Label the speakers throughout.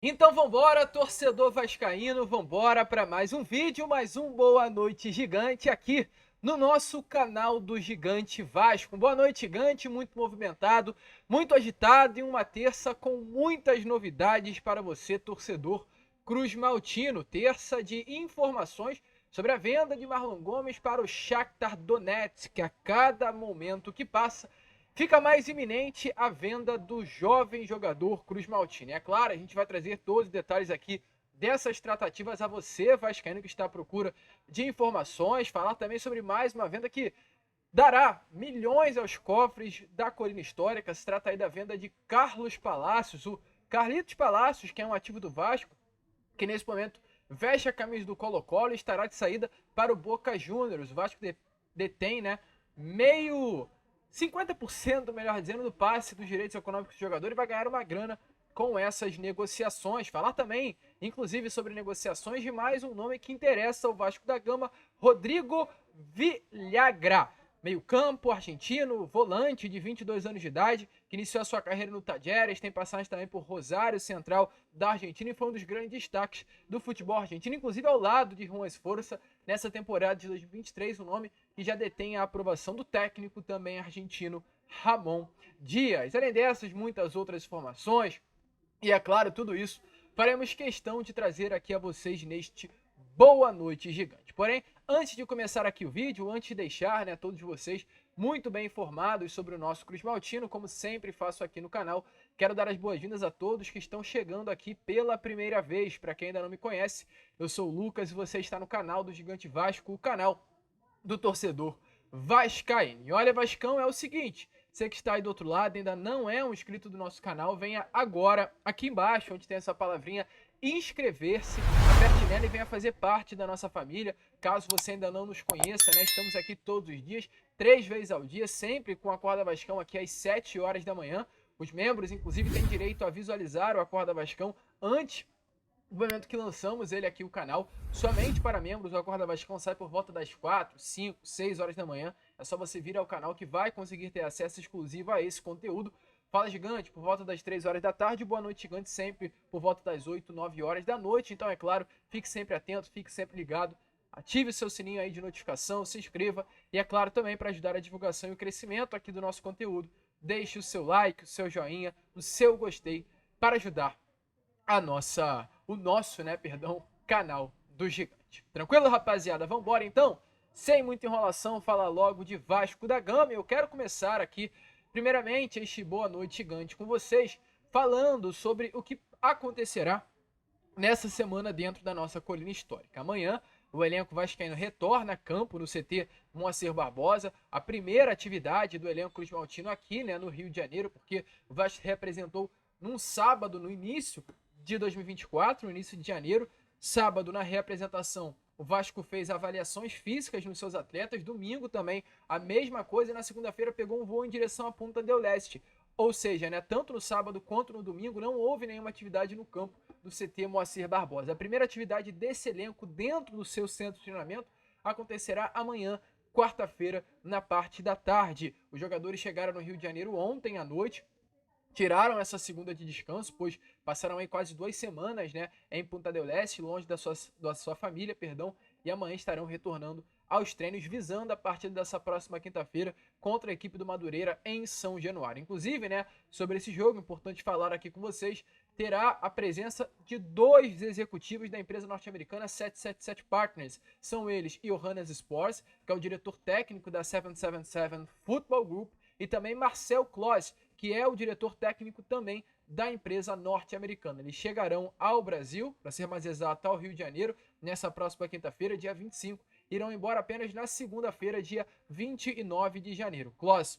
Speaker 1: Então vambora, torcedor vascaíno, vambora para mais um vídeo, mais um Boa Noite Gigante aqui no nosso canal do Gigante Vasco. Boa noite, Gigante, muito movimentado, muito agitado e uma terça com muitas novidades para você, torcedor Cruz Maltino. Terça de informações sobre a venda de Marlon Gomes para o Shakhtar Donetsk, que a cada momento que passa fica mais iminente a venda do jovem jogador Cruz Maltini. É claro, a gente vai trazer todos os detalhes aqui dessas tratativas a você, vascaíno, que está à procura de informações, falar também sobre mais uma venda que dará milhões aos cofres da Colina Histórica. Se trata aí da venda de Carlos Palácios, o Carlitos Palácios, que é um ativo do Vasco, que nesse momento veste a camisa do Colo-Colo e estará de saída para o Boca Juniors. O Vasco detém, né, meio 50%, melhor dizendo, do passe dos direitos econômicos do jogador e vai ganhar uma grana com essas negociações. Falar também, inclusive, sobre negociações de mais um nome que interessa ao Vasco da Gama, Rodrigo Villagra. Meio-campo, argentino, volante de 22 anos de idade, que iniciou a sua carreira no Talleres, tem passagem também por Rosário Central da Argentina e foi um dos grandes destaques do futebol argentino, inclusive ao lado de Juan Esforça nessa temporada de 2023, um nome que já detém a aprovação do técnico também argentino Ramon Dias. Além dessas, muitas outras informações e, é claro, tudo isso faremos questão de trazer aqui a vocês neste Boa Noite Gigante. Porém, antes de começar aqui o vídeo, antes de deixar, né, todos vocês muito bem informados sobre o nosso Cruz Maltino, como sempre faço aqui no canal, quero dar as boas-vindas a todos que estão chegando aqui pela primeira vez. Para quem ainda não me conhece, eu sou o Lucas e você está no canal do Gigante Vasco, o canal do torcedor vascaíno. E olha, Vascão, é o seguinte, você que está aí do outro lado, ainda não é um inscrito do nosso canal, venha agora aqui embaixo, onde tem essa palavrinha inscrever-se, aperte nela e venha fazer parte da nossa família. Caso você ainda não nos conheça, né, estamos aqui todos os dias, 3 vezes ao dia, sempre com a Acorda Vascão aqui às 7 horas da manhã. Os membros, inclusive, têm direito a visualizar o Acorda Vascão antes no momento que lançamos ele aqui, o canal, somente para membros. O Acorda Vascão sai por volta das 4, 5, 6 horas da manhã. É só você vir ao canal que vai conseguir ter acesso exclusivo a esse conteúdo. Fala Gigante por volta das 3 horas da tarde. Boa Noite Gigante sempre por volta das 8, 9 horas da noite. Então, é claro, fique sempre atento, fique sempre ligado. Ative o seu sininho aí de notificação, se inscreva. E, é claro, também para ajudar a divulgação e o crescimento aqui do nosso conteúdo, deixe o seu like, o seu joinha, o seu gostei para ajudar o nosso, né, perdão, canal do Gigante. Tranquilo, rapaziada? Vambora então? Sem muita enrolação, falar logo de Vasco da Gama. Eu quero começar aqui, primeiramente, este Boa Noite Gigante com vocês, falando sobre o que acontecerá nessa semana dentro da nossa colina histórica. Amanhã, o elenco vascaíno retorna a campo no CT Moacir Barbosa, a primeira atividade do elenco Cruz Maltino aqui, né, no Rio de Janeiro, porque o Vasco representou num sábado, no início de 2024, no início de janeiro. Sábado, na reapresentação, o Vasco fez avaliações físicas nos seus atletas. Domingo também, a mesma coisa. E na segunda-feira pegou um voo em direção à Punta del Este. Ou seja, né, tanto no sábado quanto no domingo não houve nenhuma atividade no campo do CT Moacir Barbosa. A primeira atividade desse elenco dentro do seu centro de treinamento acontecerá amanhã, quarta-feira, na parte da tarde. Os jogadores chegaram no Rio de Janeiro ontem à noite, tiraram essa segunda de descanso, pois passaram aí quase 2 semanas, né, em Punta del Este, longe da sua família, perdão, e amanhã estarão retornando aos treinos, visando a partida dessa próxima quinta-feira contra a equipe do Madureira em São Januário. Inclusive, né, sobre esse jogo, importante falar aqui com vocês, terá a presença de 2 executivos da empresa norte-americana 777 Partners. São eles Johannes Sports, que é o diretor técnico da 777 Football Group, e também Marcel Kloss, que é o diretor técnico também da empresa norte-americana. Eles chegarão ao Brasil, para ser mais exato, ao Rio de Janeiro, nessa próxima quinta-feira, dia 25. Irão embora apenas na segunda-feira, dia 29 de janeiro. Kloss,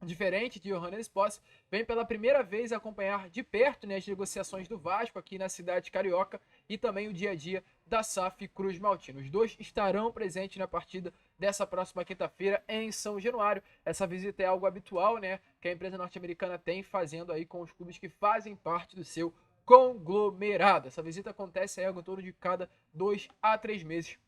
Speaker 1: diferente de Johannes Sports, vem pela primeira vez acompanhar de perto, né, as negociações do Vasco aqui na cidade carioca e também o dia a dia da SAF Cruz Maltino. Os dois estarão presentes na partida dessa próxima quinta-feira em São Januário. Essa visita é algo habitual, né, que a empresa norte-americana tem, fazendo aí com os clubes que fazem parte do seu conglomerado. Essa visita acontece aí em torno de cada 2 a 3 meses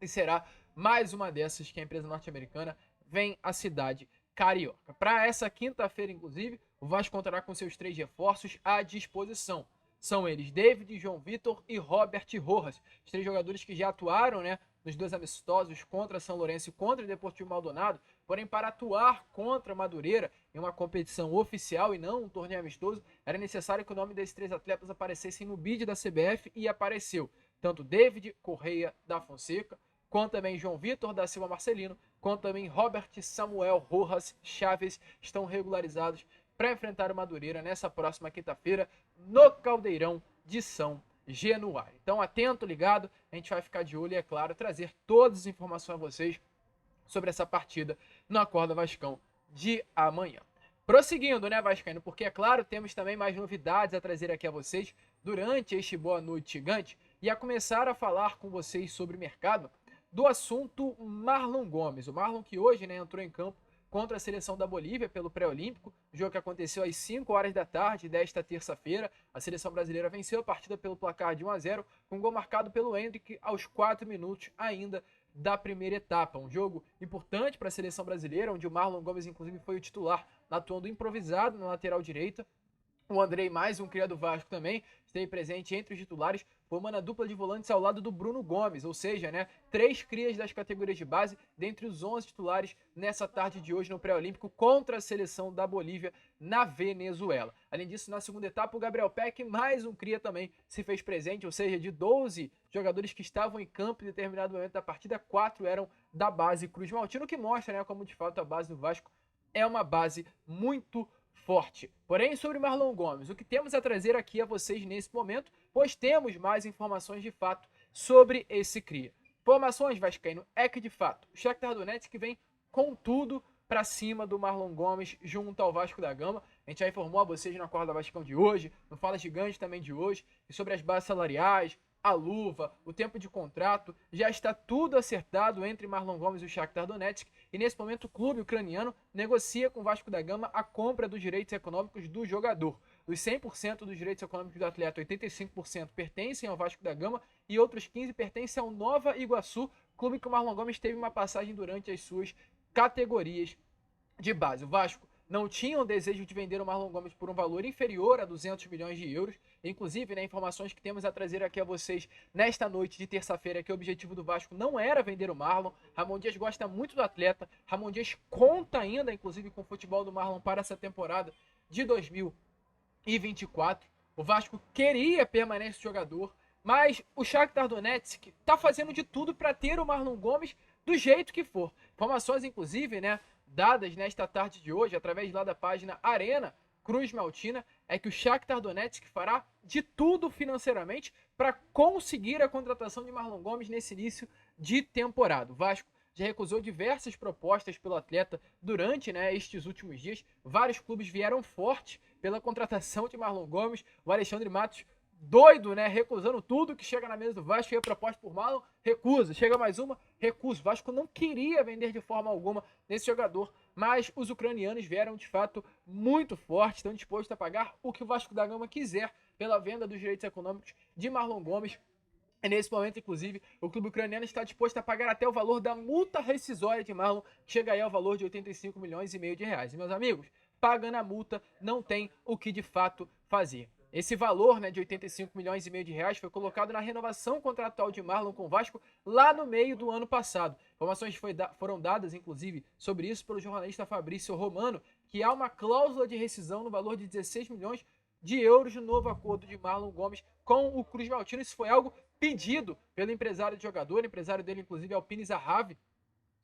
Speaker 1: e será mais uma dessas que a empresa norte-americana vem à cidade carioca. Para essa quinta-feira, inclusive, o Vasco contará com seus 3 reforços à disposição. São eles David, João Vitor e Robert Rojas, os 3 jogadores que já atuaram, né, nos 2 amistosos contra São Lourenço e contra o Deportivo Maldonado, porém para atuar contra Madureira em uma competição oficial e não um torneio amistoso, era necessário que o nome desses 3 atletas aparecessem no bid da CBF e apareceu. Tanto David Correia da Fonseca, quanto também João Vitor da Silva Marcelino, quanto também Robert Samuel Rojas Chaves estão regularizados para enfrentar o Madureira nessa próxima quinta-feira no Caldeirão de São Januário. Então, atento, ligado, a gente vai ficar de olho e, é claro, trazer todas as informações a vocês sobre essa partida no Acorda Vascão de amanhã. Prosseguindo, né, Vascaíno, porque, é claro, temos também mais novidades a trazer aqui a vocês durante este Boa Noite Gigante e a começar a falar com vocês sobre o mercado do assunto Marlon Gomes. O Marlon que hoje, né, entrou em campo contra a seleção da Bolívia pelo pré-olímpico, jogo que aconteceu às 5 horas da tarde desta terça-feira. A seleção brasileira venceu a partida pelo placar de 1-0, com um gol marcado pelo Hendrick aos 4 minutos ainda da primeira etapa. Um jogo importante para a seleção brasileira, onde o Marlon Gomes inclusive foi o titular, atuando improvisado na lateral direita. O Andrei, mais um cria do Vasco também, esteve presente entre os titulares, formando a dupla de volantes ao lado do Bruno Gomes, ou seja, né, 3 crias das categorias de base dentre os 11 titulares nessa tarde de hoje no pré-olímpico contra a seleção da Bolívia na Venezuela. Além disso, na segunda etapa, o Gabriel Peck, mais um cria também, se fez presente, ou seja, de 12 jogadores que estavam em campo em determinado momento da partida, 4 eram da base Cruz Maltino, que mostra, né, como de fato a base do Vasco é uma base muito forte. Porém, sobre Marlon Gomes, o que temos a trazer aqui a vocês nesse momento, pois temos mais informações de fato sobre esse cria. Informações, Vascaíno, é que de fato o Shakhtar Donetsk vem com tudo para cima do Marlon Gomes junto ao Vasco da Gama. A gente já informou a vocês no Acorda Vascão de hoje, no Fala Gigante também de hoje, e sobre as bases salariais, a luva, o tempo de contrato, já está tudo acertado entre Marlon Gomes e o Shakhtar Donetsk, e nesse momento o clube ucraniano negocia com o Vasco da Gama a compra dos direitos econômicos do jogador. Dos 100% dos direitos econômicos do atleta, 85% pertencem ao Vasco da Gama e outros 15% pertencem ao Nova Iguaçu, clube que o Marlon Gomes teve uma passagem durante as suas categorias de base. O Vasco não tinha o desejo de vender o Marlon Gomes por um valor inferior a 200 milhões de euros. Inclusive, né, informações que temos a trazer aqui a vocês nesta noite de terça-feira, que o objetivo do Vasco não era vender o Marlon. Ramon Dias gosta muito do atleta. Ramon Dias conta ainda, inclusive, com o futebol do Marlon para essa temporada de 2024. O Vasco queria permanência do jogador, mas o Shakhtar Donetsk está fazendo de tudo para ter o Marlon Gomes do jeito que for. Informações, inclusive, né, dadas nesta tarde de hoje, através lá da página Arena Cruz Maltina, é que o Shakhtar Donetsk fará de tudo financeiramente para conseguir a contratação de Marlon Gomes nesse início de temporada. O Vasco já recusou diversas propostas pelo atleta durante, né, estes últimos dias. Vários clubes vieram forte pela contratação de Marlon Gomes. O Alexandre Matos, doido, né, recusando tudo que chega na mesa do Vasco. Chega proposta por Marlon, recusa. Chega mais uma, recusa. O Vasco não queria vender de forma alguma nesse jogador, mas os ucranianos vieram de fato muito fortes, estão dispostos a pagar o que o Vasco da Gama quiser pela venda dos direitos econômicos de Marlon Gomes. E nesse momento, inclusive, o clube ucraniano está disposto a pagar até o valor da multa rescisória de Marlon, que chega aí ao valor de 85 milhões e meio de reais. E, meus amigos, pagando a multa, não tem o que de fato fazer. Esse valor, né, de 85 milhões e meio de reais foi colocado na renovação contratual de Marlon com o Vasco lá no meio do ano passado. Informações foram dadas, inclusive, sobre isso pelo jornalista Fabrício Romano, que há uma cláusula de rescisão no valor de 16 milhões de euros no novo acordo de Marlon Gomes com o Cruz Maltino. Isso foi algo pedido pelo empresário do jogador. O empresário dele, inclusive, é o Pini Zahavi,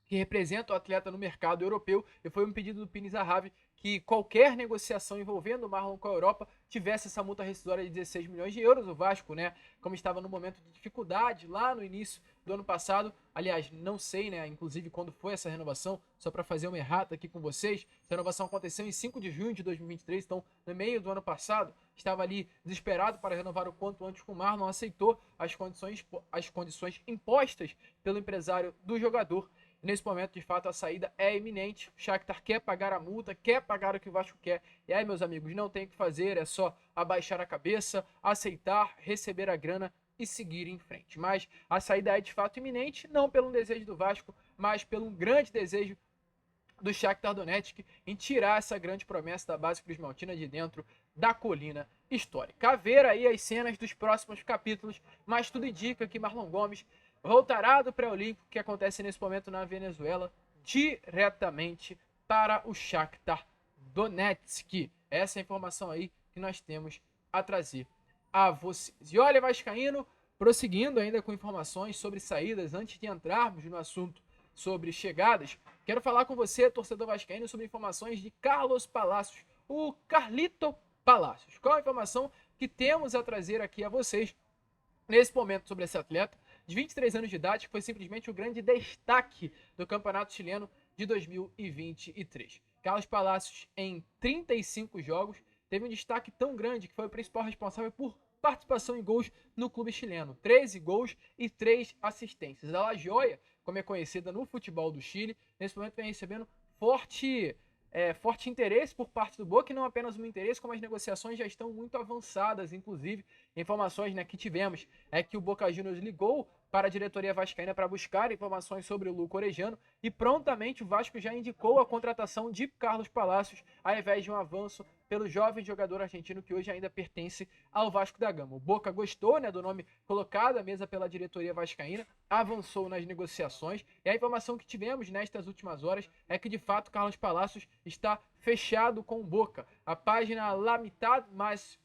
Speaker 1: que representa o atleta no mercado europeu, e foi um pedido do Pini Zahavi que qualquer negociação envolvendo o Marlon com a Europa tivesse essa multa rescisória de 16 milhões de euros. O Vasco, né, como estava no momento de dificuldade lá no início do ano passado, aliás, não sei, né, inclusive quando foi essa renovação, só para fazer uma errata aqui com vocês, essa renovação aconteceu em 5 de junho de 2023, então no meio do ano passado, estava ali desesperado para renovar o quanto antes com o Marlon, aceitou as condições impostas pelo empresário do jogador. Nesse momento, de fato, a saída é iminente. O Shakhtar quer pagar a multa, quer pagar o que o Vasco quer. E aí, meus amigos, não tem o que fazer, é só abaixar a cabeça, aceitar, receber a grana e seguir em frente. Mas a saída é de fato iminente, não pelo desejo do Vasco, mas pelo um grande desejo do Shakhtar Donetsk em tirar essa grande promessa da base Cruz Maltina de dentro da colina histórica. A ver aí as cenas dos próximos capítulos, mas tudo indica que Marlon Gomes voltará do pré-olímpico que acontece nesse momento na Venezuela diretamente para o Shakhtar Donetsk. Essa é a informação aí que nós temos a trazer a vocês. E olha, vascaíno, prosseguindo ainda com informações sobre saídas, antes de entrarmos no assunto sobre chegadas, quero falar com você, torcedor vascaíno, sobre informações de Carlos Palacios, o Carlito Palacios. Qual a informação que temos a trazer aqui a vocês nesse momento sobre esse atleta de 23 anos de idade, que foi simplesmente o grande destaque do Campeonato Chileno de 2023. Carlos Palacios, em 35 jogos, teve um destaque tão grande que foi o principal responsável por participação em gols no clube chileno. 13 gols e 3 assistências. A La Joya, como é conhecida no futebol do Chile, nesse momento vem recebendo forte interesse por parte do Boca, e não apenas um interesse, como as negociações já estão muito avançadas. Inclusive, informações, né, que tivemos é que o Boca Juniors ligou para a diretoria vascaína para buscar informações sobre o Luco Orejano, e prontamente o Vasco já indicou a contratação de Carlos Palacios, ao invés de um avanço pelo jovem jogador argentino que hoje ainda pertence ao Vasco da Gama. O Boca gostou, né, do nome colocado à mesa pela diretoria vascaína, avançou nas negociações, e a informação que tivemos nestas últimas horas é que de fato Carlos Palacios está fechado com o Boca. A página La Mitad Más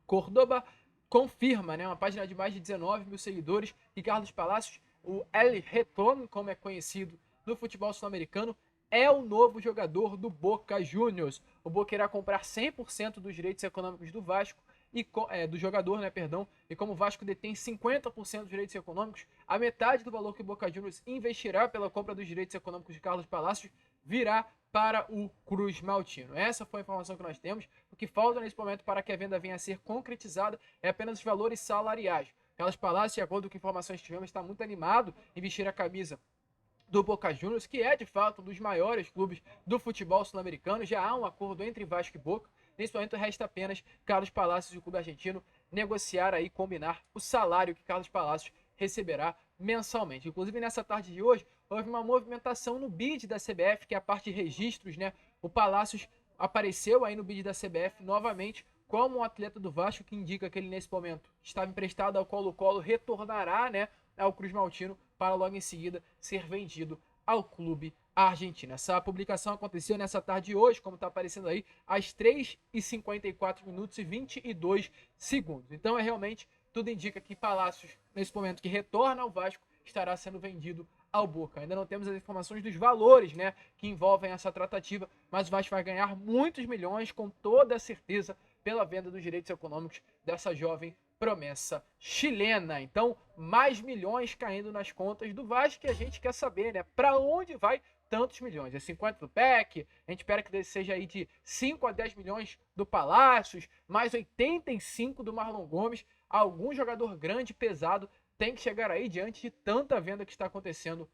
Speaker 1: Córdoba confirma, né, uma página de mais de 19 mil seguidores, que Carlos Palacios, o El Retorno, como é conhecido no futebol sul-americano, é o novo jogador do Boca Juniors. O Boca irá comprar 100% dos direitos econômicos do Vasco, do jogador, né, perdão, e como o Vasco detém 50% dos direitos econômicos, a metade do valor que o Boca Juniors investirá pela compra dos direitos econômicos de Carlos Palacios virá para o Cruz Maltino. Essa foi a informação que nós temos. O que falta nesse momento para que a venda venha a ser concretizada é apenas os valores salariais. Carlos Palacios, de acordo com informações que tivemos, está muito animado em vestir a camisa do Boca Juniors, que é de fato um dos maiores clubes do futebol sul-americano. Já há um acordo entre Vasco e Boca. Nesse momento resta apenas Carlos Palacios e o clube argentino negociar aí, combinar o salário que Carlos Palacios receberá mensalmente. Inclusive, nessa tarde de hoje, houve uma movimentação no bid da CBF, que é a parte de registros, né? O Palacios apareceu aí no bid da CBF novamente como um atleta do Vasco, que indica que ele nesse momento estava emprestado ao Colo-Colo, retornará, né, ao Cruz Maltino para logo em seguida ser vendido ao clube argentino. Essa publicação aconteceu nessa tarde de hoje, como está aparecendo aí, às 3h54 minutos e 22 segundos. Então é realmente, tudo indica que Palacios, nesse momento que retorna ao Vasco, estará sendo vendido ao Boca. Ainda não temos as informações dos valores, né, que envolvem essa tratativa, mas o Vasco vai ganhar muitos milhões, com toda a certeza, pela venda dos direitos econômicos dessa jovem promessa chilena. Então, mais milhões caindo nas contas do Vasco, e a gente quer saber, né, para onde vai tantos milhões. É 50 do PEC, a gente espera que seja aí de 5 a 10 milhões do Palácios, mais 85 do Marlon Gomes. Algum jogador grande, pesado, tem que chegar aí diante de tanta venda que está acontecendo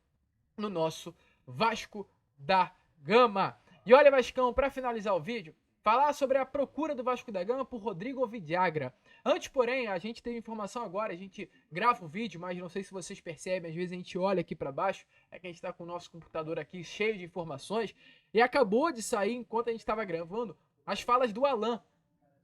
Speaker 1: no nosso Vasco da Gama. E olha, Vascão, para finalizar o vídeo, falar sobre a procura do Vasco da Gama por Rodrigo Villagra. Antes, porém, a gente teve informação agora, a gente grava o vídeo, mas não sei se vocês percebem, às vezes a gente olha aqui para baixo, é que a gente está com o nosso computador aqui cheio de informações, e acabou de sair, enquanto a gente estava gravando, as falas do Alan.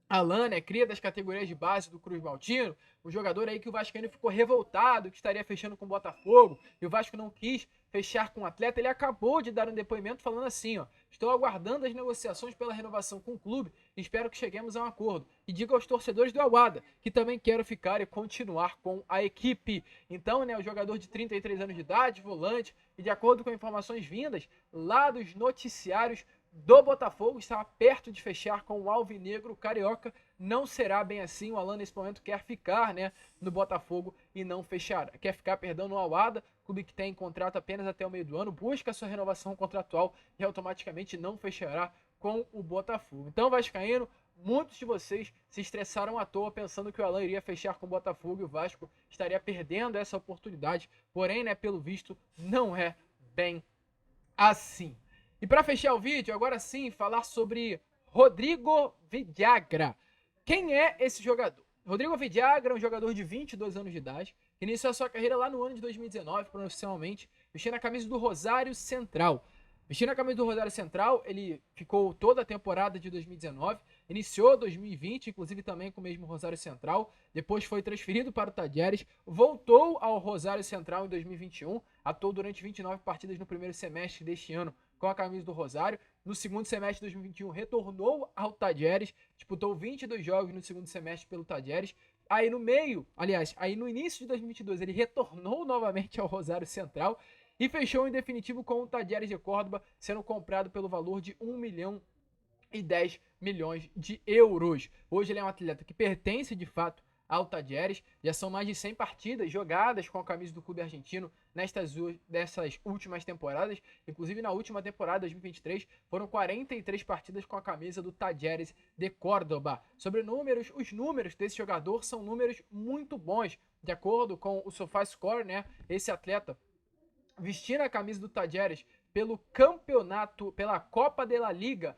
Speaker 1: Alan, né, cria das categorias de base do Cruz Maltino, o jogador aí que o Vascaíno ficou revoltado, que estaria fechando com o Botafogo, e o Vasco não quis fechar com o atleta. Ele acabou de dar um depoimento falando assim, ó: estou aguardando as negociações pela renovação com o clube e espero que cheguemos a um acordo. E digo aos torcedores do Aguada que também quero ficar e continuar com a equipe. Então, né, o jogador de 33 anos de idade, volante, e de acordo com informações vindas lá dos noticiários do Botafogo, estava perto de fechar com o Alvinegro Carioca. Não será bem assim. O Alan nesse momento quer ficar, né, no Botafogo e não fechar. Quer ficar, perdão, no Aguada, clube que tem contrato apenas até o meio do ano, busca sua renovação contratual e automaticamente não fechará com o Botafogo. Então, vascaíno, muitos de vocês se estressaram à toa pensando que o Alan iria fechar com o Botafogo e o Vasco estaria perdendo essa oportunidade. Porém, né, pelo visto, não é bem assim. E para fechar o vídeo, agora sim, falar sobre Rodrigo Villagra. Quem é esse jogador? Rodrigo Villagra é um jogador de 22 anos de idade, que iniciou a sua carreira lá no ano de 2019, profissionalmente, vestindo a camisa do Rosário Central. Vestindo a camisa do Rosário Central, ele ficou toda a temporada de 2019 iniciou 2020, inclusive também com o mesmo Rosário Central, depois foi transferido para o Talleres, voltou ao Rosário Central em 2021, atuou durante 29 partidas no primeiro semestre deste ano com a camisa do Rosário. No segundo semestre de 2021 retornou ao Talleres, disputou 22 jogos no segundo semestre pelo Talleres. Aí no início de 2022 ele retornou novamente ao Rosário Central e fechou em definitivo com o Talleres de Córdoba, sendo comprado pelo valor de 1 milhão e 10 milhões de euros. Hoje ele é um atleta que pertence de fato ao Talleres. Já são mais de 100 partidas jogadas com a camisa do clube argentino dessas últimas temporadas. Inclusive na última temporada, 2023, foram 43 partidas com a camisa do Talleres de Córdoba. Sobre números, os números desse jogador são números muito bons. De acordo com o SofaScore, né, esse atleta vestindo a camisa do Talleres pelo campeonato, pela Copa de la Liga,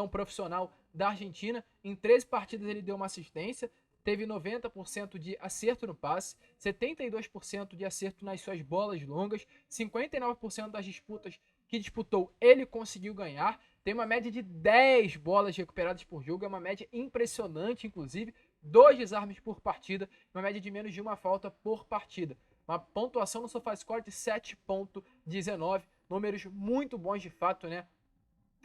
Speaker 1: profissional da Argentina, em 13 partidas ele deu uma assistência, teve 90% de acerto no passe, 72% de acerto nas suas bolas longas, 59% das disputas que disputou ele conseguiu ganhar, tem uma média de 10 bolas recuperadas por jogo, é uma média impressionante, inclusive, 2 desarmes por partida, uma média de menos de uma falta por partida. Uma pontuação no SofaScore de 7.19, números muito bons de fato, né?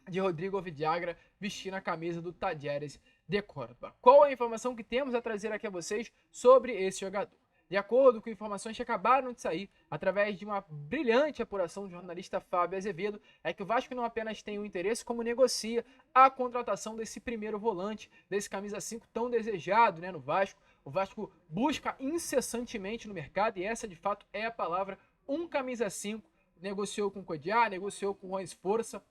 Speaker 1: De Rodrigo Villagra vestindo a camisa do Talleres de Córdoba. Qual a informação que temos a trazer aqui a vocês sobre esse jogador? De acordo com informações que acabaram de sair, através de uma brilhante apuração do jornalista Fábio Azevedo, é que o Vasco não apenas tem o interesse, como negocia a contratação desse primeiro volante, desse camisa 5 tão desejado, né, no Vasco. O Vasco busca incessantemente no mercado, e essa de fato é a palavra, um camisa 5, negociou com o Codiá, negociou com o Juan Esforça,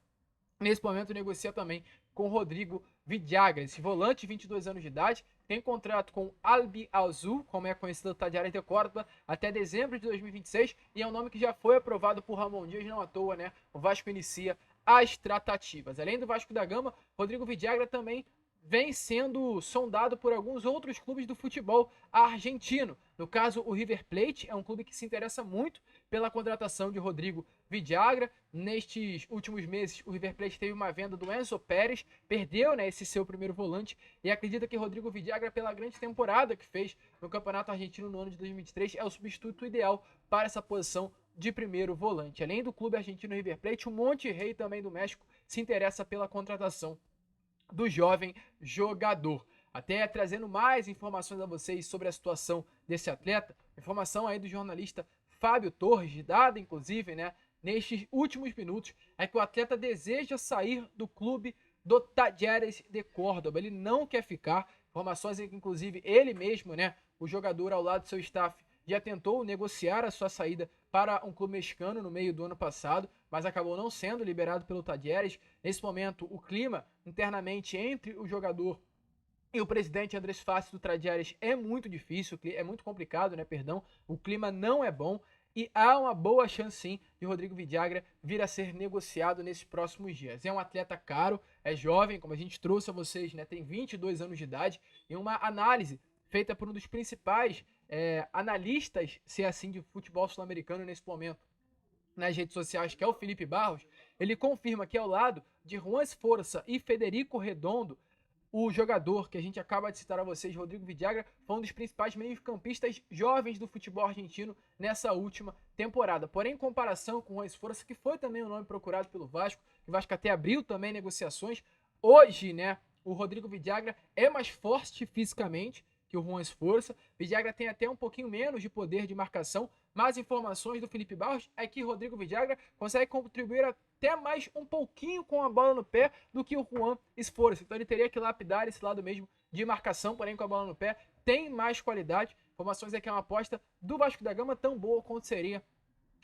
Speaker 1: nesse momento negocia também com o Rodrigo Villagra, esse volante de 22 anos de idade, tem contrato com Albi Azul, como é conhecido o Talleres de Córdoba, até dezembro de 2026, e é um nome que já foi aprovado por Ramon Dias, não à toa, né? O Vasco inicia as tratativas. Além do Vasco da Gama, Rodrigo Villagra também vem sendo sondado por alguns outros clubes do futebol argentino. No caso, o River Plate é um clube que se interessa muito pela contratação de Rodrigo Villagra. Nestes últimos meses, o River Plate teve uma venda do Enzo Pérez, perdeu, né, esse seu primeiro volante, e acredita que Rodrigo Villagra, pela grande temporada que fez no Campeonato Argentino no ano de 2023, é o substituto ideal para essa posição de primeiro volante. Além do clube argentino River Plate, o Monterrey também do México se interessa pela contratação do jovem jogador. Até trazendo mais informações a vocês sobre a situação desse atleta, informação aí do jornalista Fábio Torres, dada inclusive, né, nestes últimos minutos, é que o atleta deseja sair do clube do Talleres de Córdoba. Ele não quer ficar. Informações em que inclusive ele mesmo, né, o jogador ao lado do seu staff, já tentou negociar a sua saída para um clube mexicano no meio do ano passado, mas acabou não sendo liberado pelo Talleres. Nesse momento, o clima internamente entre o jogador e o presidente Andrés Fassi do Talleres é muito difícil, é muito complicado, né, perdão. O clima não é bom e há uma boa chance sim de Rodrigo Villagra vir a ser negociado nesses próximos dias. É um atleta caro, é jovem, como a gente trouxe a vocês, né, tem 22 anos de idade, e uma análise feita por um dos principais analistas, se é assim, de futebol sul-americano nesse momento, nas redes sociais, que é o Felipe Barros, ele confirma que ao lado de Juan Esforça e Federico Redondo, o jogador que a gente acaba de citar a vocês, Rodrigo Villagra, foi um dos principais meio-campistas jovens do futebol argentino nessa última temporada. Porém, em comparação com o Juan Esforça, que foi também o nome procurado pelo Vasco, o Vasco até abriu também negociações, hoje, né, o Rodrigo Villagra é mais forte fisicamente que o Juan Esforça. Villagra tem até um pouquinho menos de poder de marcação, mas informações do Felipe Barros é que Rodrigo Villagra consegue contribuir até mais um pouquinho com a bola no pé do que o Juan Esforça. Então ele teria que lapidar esse lado mesmo de marcação, porém com a bola no pé tem mais qualidade. Informações é que é uma aposta do Vasco da Gama tão boa quanto seria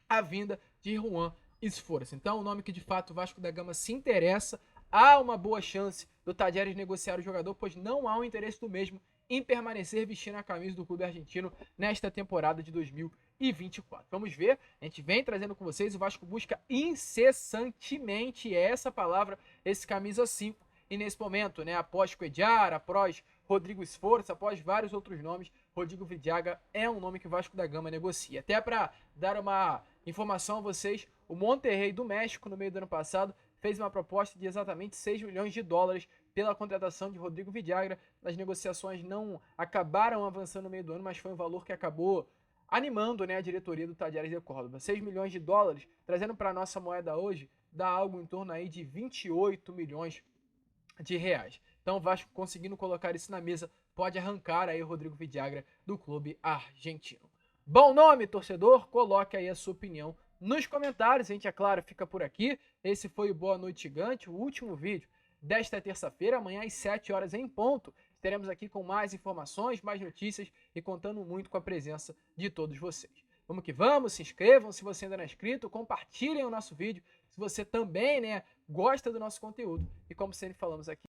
Speaker 1: a vinda de Juan Esforça. Então o nome que de fato o Vasco da Gama se interessa, há uma boa chance do Talleres negociar o jogador, pois não há um interesse do mesmo em permanecer vestindo a camisa do clube argentino nesta temporada de 2024. Vamos ver, a gente vem trazendo com vocês, o Vasco busca incessantemente, é essa palavra, esse camisa 5, e nesse momento, né, após Cuéllar, após Rodrigo Esforça, após vários outros nomes, Rodrigo Villagra é um nome que o Vasco da Gama negocia. Até para dar uma informação a vocês, o Monterrey do México, no meio do ano passado, fez uma proposta de exatamente 6 milhões de dólares pela contratação de Rodrigo Villagra. As negociações não acabaram avançando no meio do ano, mas foi um valor que acabou animando, né, a diretoria do Talleres de Córdoba. 6 milhões de dólares, trazendo para a nossa moeda hoje, dá algo em torno aí de 28 milhões de reais. Então o Vasco, conseguindo colocar isso na mesa, pode arrancar aí o Rodrigo Villagra do clube argentino. Bom nome, torcedor? Coloque aí a sua opinião nos comentários. A gente, é claro, fica por aqui. Esse foi o Boa Noite Gigante, o último vídeo desta terça-feira. Amanhã às 7 horas em ponto, estaremos aqui com mais informações, mais notícias e contando muito com a presença de todos vocês. Vamos que vamos, se inscrevam se você ainda não é inscrito, compartilhem o nosso vídeo se você também, né, gosta do nosso conteúdo. E como sempre falamos aqui,